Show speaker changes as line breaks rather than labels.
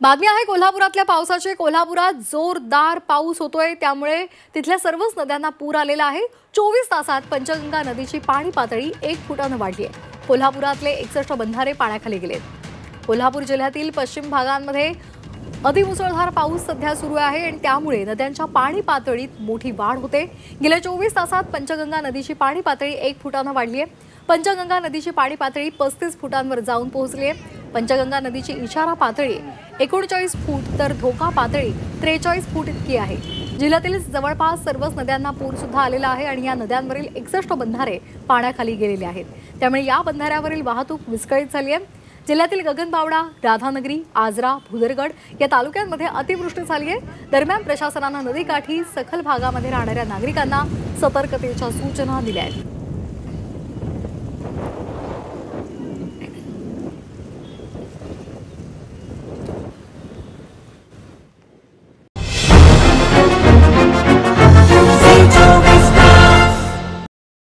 बातमी आहे कोल्हापुरातल्या पावसाची। कोल्हापुरात जोरदार पाऊस होतोय, त्यामुळे तिथल्या सर्वच नद्यांना पूर आलेला आहे। 24 तासात पंचगंगा नदीची पाणी पातळी 1 फुटाने वाढली आहे। कोल्हापुरातले 61 बंधारे पाण्याखाली गेलेत। कोल्हापूर जिल्ह्यातील पश्चिम भागांमध्ये अतिमुसळधार पाऊस सध्या सुरू आहे आणि त्यामुळे नद्यांच्या पाणी पातळीत मोठी वाढ होते। गेल्या 24 तासात पंचगंगा नदीची पाणी पातळी 1 फुटाने वाढली आहे। पंचगंगा नदीची पाणी पातळी 35 फुटांवर जाऊन पोहोचली आहे। पंचगंगा नदीची इशारा पातळी 39 फूट तर धोका पातळी 43 फूट इतकी आहे। जिल्ह्यातील जवळपास सर्वच नद्यांना पूर सुद्धा आलेला आहे आणि या नद्यांवरील 61 बंधारे पाण्याखाली गेलेले आहेत। त्यामुळे या बंधाऱ्यावरील वाहतूक विस्कळीत झाली आहे। जिल्ह्यातील गगनबावडा, राधानगरी, आजरा, भुदरगड या तालुक्यांमध्ये अतिवृष्टी झाली आहे। दरम्यान प्रशासनाने नदीकाठी सखल भागामध्ये राहणाऱ्या नागरिकांना सतर्कतेच्या सूचना दिल्या आहेत।